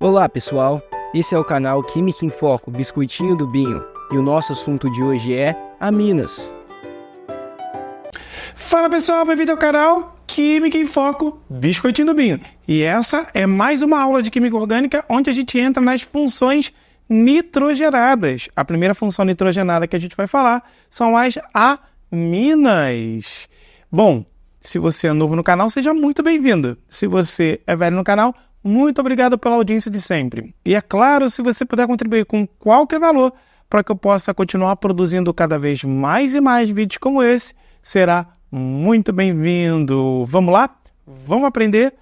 Olá pessoal, esse é o canal Química em Foco, Biscoitinho do Binho, e o nosso assunto de hoje é aminas. Fala pessoal, bem-vindo ao canal Química em Foco, Biscoitinho do Binho. E essa é mais uma aula de Química Orgânica, onde a gente entra nas funções nitrogenadas. A primeira função nitrogenada que a gente vai falar são as aminas. Bom, se você é novo no canal, seja muito bem-vindo. Se você é velho no canal, muito obrigado pela audiência de sempre. E é claro, se você puder contribuir com qualquer valor para que eu possa continuar produzindo cada vez mais e mais vídeos como esse, será muito bem-vindo. Vamos lá? Vamos aprender?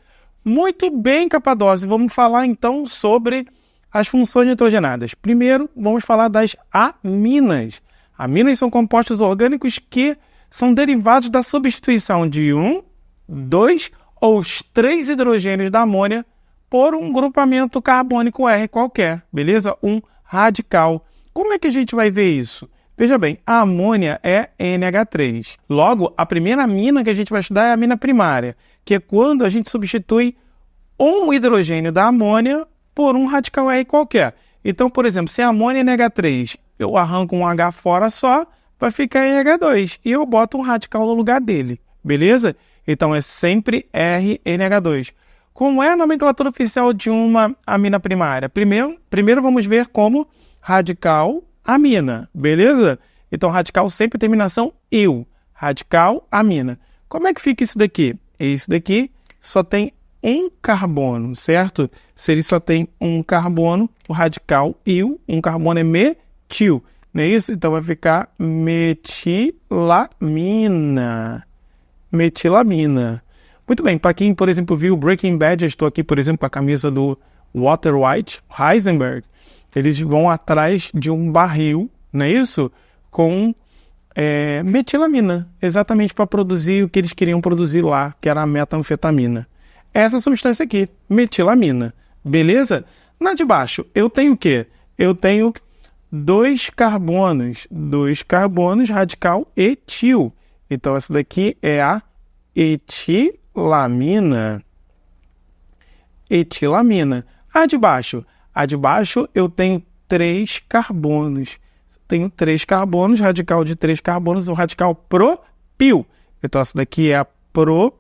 Muito bem, Capadócio. Vamos falar então sobre as funções nitrogenadas. Primeiro, vamos falar das aminas. Aminas são compostos orgânicos que são derivados da substituição de 1, 2 ou os 3 hidrogênios da amônia por um grupamento carbônico R qualquer, beleza? Um radical. Como é que a gente vai ver isso? Veja bem, a amônia é NH3. Logo, a primeira amina que a gente vai estudar é a amina primária, que é quando a gente substitui um hidrogênio da amônia por um radical R qualquer. Então, por exemplo, se a amônia é NH3, eu arranco um H fora só, vai ficar NH2, e eu boto um radical no lugar dele, beleza? Então, é sempre RNH2. Como é a nomenclatura oficial de uma amina primária? Primeiro vamos ver como radical amina, beleza? Então, radical sempre terminação eu, radical amina. Como é que fica isso daqui? Esse daqui só tem um carbono, certo? Se ele só tem um carbono, o radical il, um carbono é metil, não é isso? Então, vai ficar metilamina. Metilamina. Muito bem, para quem, por exemplo, viu Breaking Bad, eu estou aqui, por exemplo, com a camisa do Walter White, Heisenberg, eles vão atrás de um barril, não é isso? Com metilamina, exatamente para produzir o que eles queriam produzir lá, que era a metanfetamina. Essa substância aqui, metilamina, beleza? Na de baixo, eu tenho o quê? Eu tenho dois carbonos, radical etil. Então, essa daqui é a etilamina. A de baixo eu tenho 3 carbonos. Tenho 3 carbonos, radical de 3 carbonos, o radical propil. Então, essa daqui é a propilamina.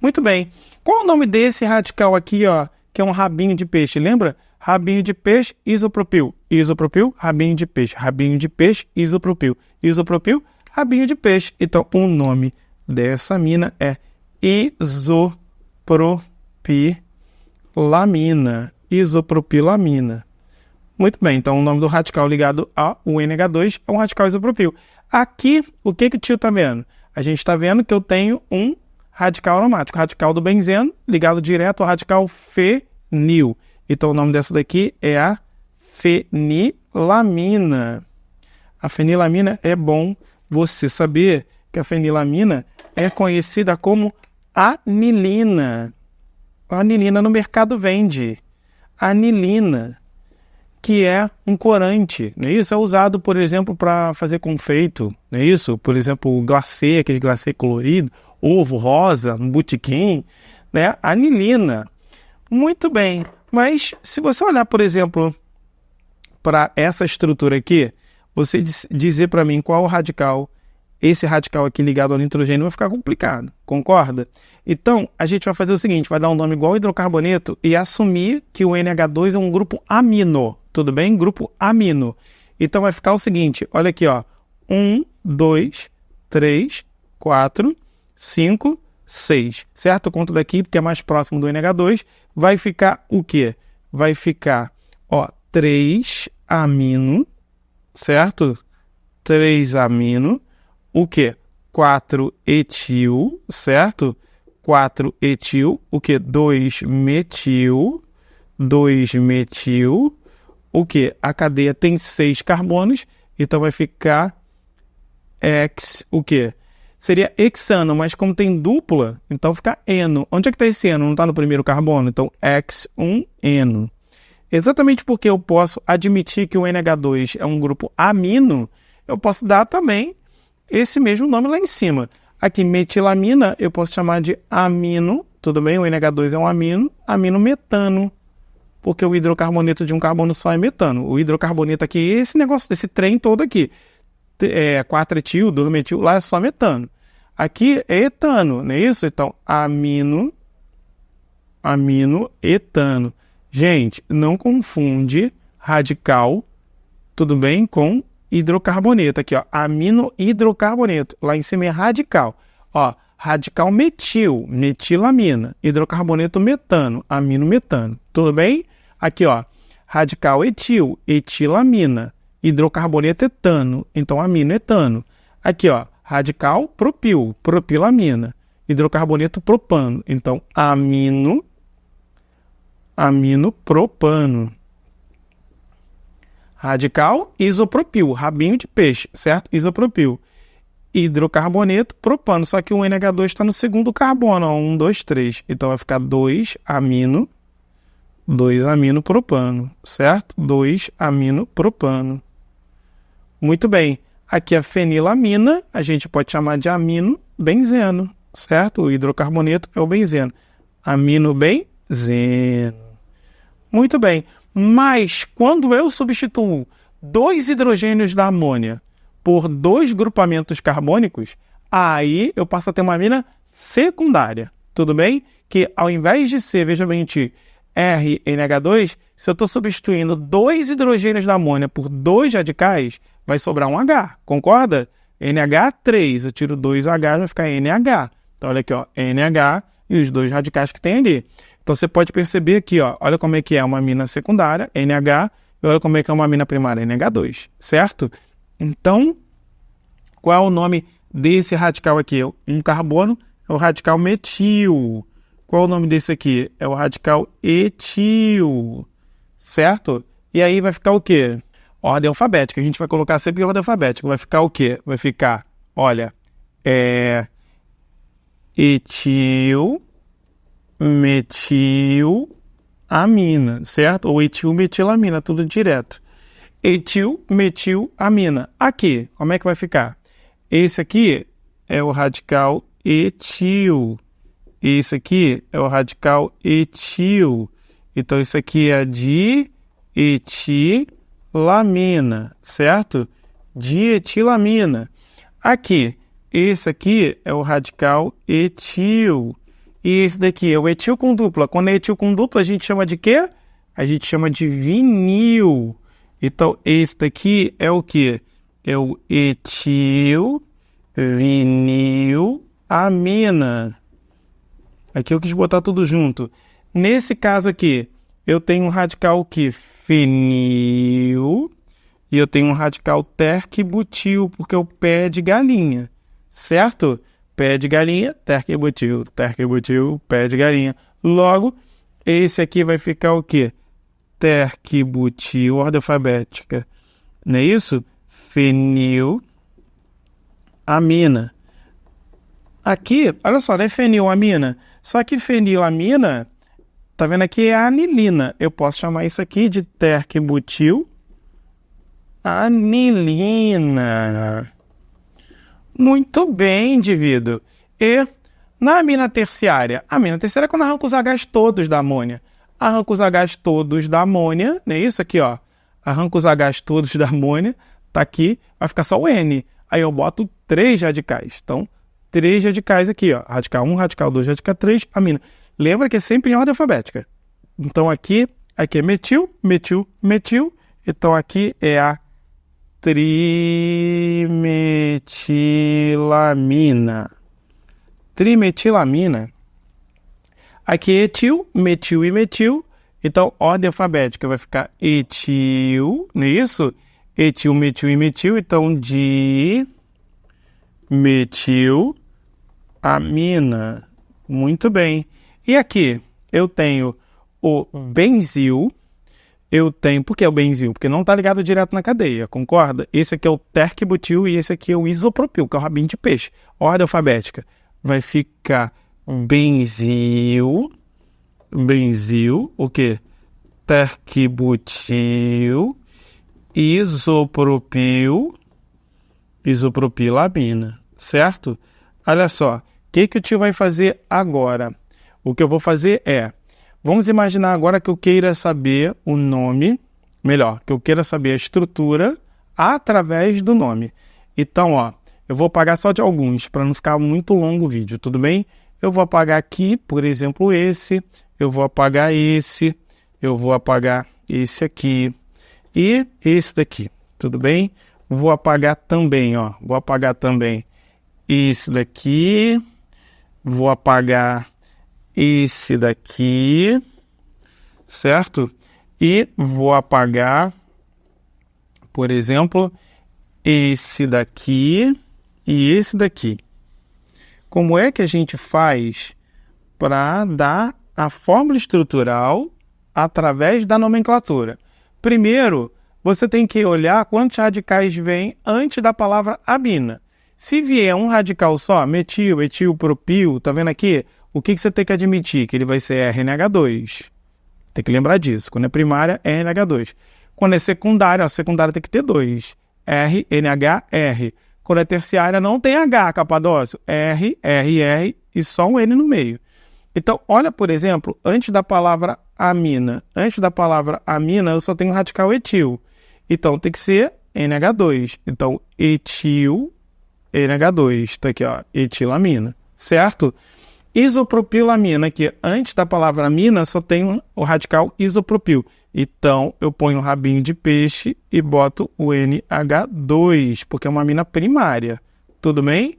Muito bem. Qual o nome desse radical aqui, ó, que é um rabinho de peixe? Lembra? Rabinho de peixe, isopropil. Isopropil, rabinho de peixe. Rabinho de peixe, isopropil. Isopropil, rabinho de peixe. Então, o nome dessa amina é isopropilamina. Isopropilamina. Muito bem, então o nome do radical ligado ao NH2 é um radical isopropil. Aqui, o que o tio está vendo? A gente está vendo que eu tenho um radical aromático, radical do benzeno, ligado direto ao radical fenil. Então, o nome dessa daqui é a fenilamina. A fenilamina é bom você saber que a fenilamina é conhecida como anilina. A anilina no mercado vende. Anilina, que é um corante, não é isso? É usado, por exemplo, para fazer confeito, não é isso? Por exemplo, glacê, aquele glacê colorido, ovo rosa, um botequim, né? Anilina. Muito bem. Mas, se você olhar, por exemplo, para essa estrutura aqui, você dizer para mim qual o radical, esse radical aqui ligado ao nitrogênio, vai ficar complicado, concorda? Então, a gente vai fazer o seguinte, vai dar um nome igual ao hidrocarboneto e assumir que o NH2 é um grupo amino, tudo bem? Grupo amino. Então, vai ficar o seguinte, olha aqui, ó, 1, 2, 3, 4, 5, 6, certo? Eu conto daqui porque é mais próximo do NH2. Vai ficar o quê? Vai ficar, ó, 3 amino, certo? 3 amino. O quê? 4 etil, certo? 4 etil. O quê? 2 metil. 2 metil. O quê? A cadeia tem 6 carbonos, então vai ficar o quê? Seria hexano, mas como tem dupla, então fica eno. Onde é que está esse eno? Não está no primeiro carbono? Então, X1Eno. Exatamente porque eu posso admitir que o NH2 é um grupo amino, eu posso dar também esse mesmo nome lá em cima. Aqui, metilamina, eu posso chamar de amino, tudo bem? O NH2 é um amino metano, porque o hidrocarboneto de um carbono só é metano. O hidrocarboneto aqui, esse negócio, desse trem todo aqui, 4-etil, 2-metil, lá é só metano. Aqui é etano, não é isso? Então, amino, etano. Gente, não confunde radical, tudo bem, com hidrocarboneto. Aqui, ó, amino hidrocarboneto. Lá em cima é radical. Ó, radical metil, metilamina. Hidrocarboneto metano, amino metano. Tudo bem? Aqui, ó, radical etil, etilamina. Hidrocarboneto etano, então amino etano. Aqui, ó, radical propil, propilamina. Hidrocarboneto propano, então amino propano. Radical isopropil, rabinho de peixe, certo? Isopropil. Hidrocarboneto propano, só que o NH2 está no segundo carbono, ó, 1, 2, 3. Então vai ficar 2-amino propano, certo? 2-amino propano. Muito bem. Aqui a fenilamina, a gente pode chamar de amino benzeno, certo? O hidrocarboneto é o benzeno. Amino benzeno. Muito bem. Mas quando eu substituo 2 hidrogênios da amônia por 2 grupamentos carbônicos, aí eu passo a ter uma amina secundária. Tudo bem? Que ao invés de ser, veja bem, RNH2, se eu estou substituindo 2 hidrogênios da amônia por 2 radicais, vai sobrar um H, concorda? NH3, eu tiro 2H, vai ficar NH. Então, olha aqui, ó, NH e os 2 radicais que tem ali. Então, você pode perceber aqui, ó, olha como é que é uma amina secundária, NH, e olha como é que é uma amina primária, NH2, certo? Então, qual é o nome desse radical aqui? Um carbono é o radical metil. Qual é o nome desse aqui? É o radical etil, certo? E aí vai ficar o quê? Ordem alfabética. A gente vai colocar sempre ordem alfabética. Vai ficar o quê? Vai ficar, olha, etil, metil, amina, certo? Ou etil, metilamina, tudo direto. Etil, metil, amina. Aqui, como é que vai ficar? Esse aqui é o radical etil. Esse aqui é o radical etil. Então, isso aqui é dietilamina, certo? Dietilamina. Aqui, esse aqui é o radical etil. E esse daqui é o etil com dupla. Quando é etil com dupla, a gente chama de quê? A gente chama de vinil. Então, esse daqui é o quê? É o etil, vinil, amina. Aqui eu quis botar tudo junto. Nesse caso aqui, eu tenho um radical que fenil e eu tenho um radical terquibutil, porque é o pé de galinha, certo? Pé de galinha, terquibutil, pé de galinha. Logo, esse aqui vai ficar o quê? Terquibutil, ordem alfabética. Não é isso? Fenilamina. Aqui, olha só, não é fenilamina. Só que fenilamina, tá vendo aqui, é a anilina. Eu posso chamar isso aqui de terquibutil anilina. Muito bem, indivíduo. E na amina terciária? A amina terciária é quando arranca os Hs todos da amônia. Arranca os Hs todos da amônia, não é isso aqui, ó? Arranca os Hs todos da amônia, tá aqui, vai ficar só o N. Aí eu boto 3 radicais. Então, 3 radicais aqui, ó. Radical 1, radical 2, radical 3, amina. Lembra que é sempre em ordem alfabética. Então, aqui é metil, metil, metil. Então, aqui é a trimetilamina. Trimetilamina. Aqui é etil, metil e metil. Então, ordem alfabética vai ficar etil, não é isso? Etil, metil e metil. Então, dimetilamina. Muito bem. E aqui eu tenho o benzil. Eu tenho... Por que é o benzil? Porque não está ligado direto na cadeia, concorda? Esse aqui é o terquibutil e esse aqui é o isopropil, que é o rabinho de peixe. Ordem alfabética. Vai ficar benzil, o quê? Terquibutil, isopropilamina, certo? olha só, o que o tio vai fazer agora? O que eu vou fazer é, vamos imaginar agora que eu queira saber o nome, melhor, que eu queira saber a estrutura através do nome. Então, ó, eu vou apagar só de alguns, para não ficar muito longo o vídeo, tudo bem? Eu vou apagar aqui, por exemplo, esse, eu vou apagar esse, eu vou apagar esse aqui e esse daqui, tudo bem? Vou apagar também, ó, vou apagar também esse daqui, vou apagar esse daqui, certo? E vou apagar, por exemplo, esse daqui e esse daqui. Como é que a gente faz para dar a fórmula estrutural através da nomenclatura? Primeiro, você tem que olhar quantos radicais vêm antes da palavra amina. Se vier um radical só, metil, etilpropil, tá vendo aqui? O que você tem que admitir? Que ele vai ser RNH2. Tem que lembrar disso. Quando é primária, RNH2. Quando é secundária, a secundária tem que ter 2. RNHR. Quando é terciária, não tem H, Capadócio. R, R, R e só um N no meio. Então, olha, por exemplo, antes da palavra amina. Antes da palavra amina, eu só tenho radical etil. Então, tem que ser NH2. Então, etil, NH2. Tá aqui, ó, etilamina. Certo? Isopropilamina, que antes da palavra amina só tem o radical isopropil. Então, eu ponho o rabinho de peixe e boto o NH2, porque é uma amina primária. Tudo bem?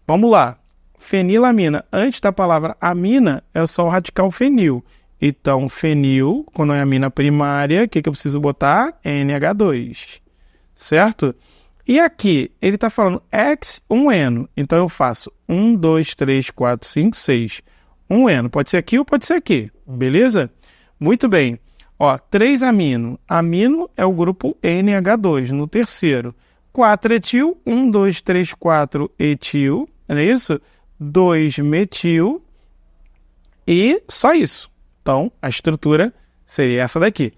Vamos lá. Fenilamina. Antes da palavra amina, é só o radical fenil. Então, fenil, quando é amina primária, o que eu preciso botar? NH2. Certo? E aqui, ele está falando X, um eno. Então, eu faço 1, 2, 3, 4, 5, 6. Um eno. Pode ser aqui ou pode ser aqui. Beleza? Muito bem. Ó, 3 amino. Amino é o grupo NH2, no terceiro. 4 etil. 1, 2, 3, 4 etil. Não é isso? 2 metil. E só isso. Então, a estrutura seria essa daqui.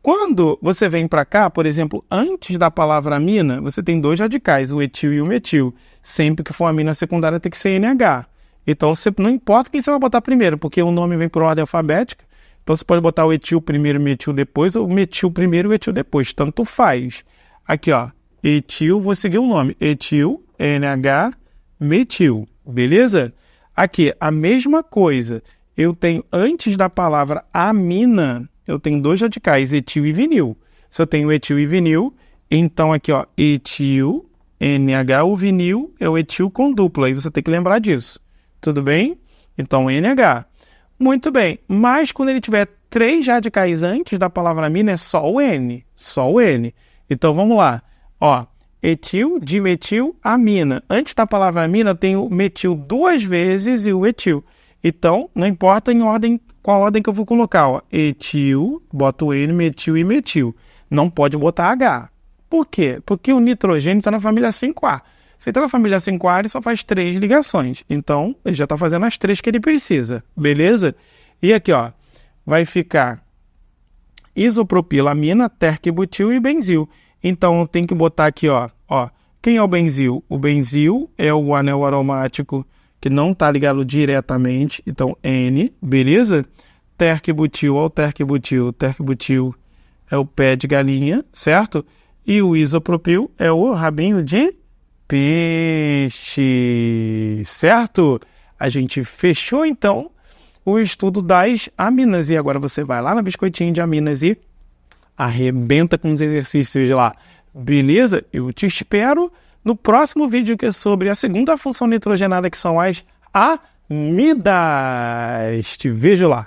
Quando você vem para cá, por exemplo, antes da palavra amina, você tem 2 radicais, o etil e o metil. Sempre que for amina secundária tem que ser NH. Então, não importa quem você vai botar primeiro, porque o nome vem por ordem alfabética. Então, você pode botar o etil primeiro e o metil depois, ou o metil primeiro e o etil depois. Tanto faz. Aqui, ó, etil, vou seguir o nome. Etil, NH, metil. Beleza? Aqui, a mesma coisa. Eu tenho, antes da palavra amina, eu tenho 2 radicais, etil e vinil. Se eu tenho etil e vinil, então aqui, ó, etil, NH, o vinil é o etil com dupla. Aí você tem que lembrar disso. Tudo bem? Então, NH. Muito bem. Mas quando ele tiver 3 radicais antes da palavra amina, é só o N. Só o N. Então, vamos lá. Ó, etil, dimetil, amina. Antes da palavra amina, eu tenho metil 2 vezes e o etil. Então, não importa em ordem, qual ordem que eu vou colocar. Ó. Etil, boto N, metil e metil. Não pode botar H. Por quê? Porque o nitrogênio está na família 5A. Se está na família 5A, ele só faz 3 ligações. Então, ele já está fazendo as 3 que ele precisa. Beleza? E aqui, ó, vai ficar isopropilamina, terquebutil e benzil. Então, tem que botar aqui, ó. Quem é o benzil? O benzil é o anel aromático que não está ligado diretamente, então N, beleza? Terquebutil, ó, terquebutil é o pé de galinha, certo? E o isopropil é o rabinho de peixe, certo? A gente fechou, então, o estudo das aminas, e agora você vai lá no biscoitinho de aminas e arrebenta com os exercícios lá, beleza? Eu te espero no próximo vídeo, que é sobre a segunda função nitrogenada, que são as amidas. Te vejo lá.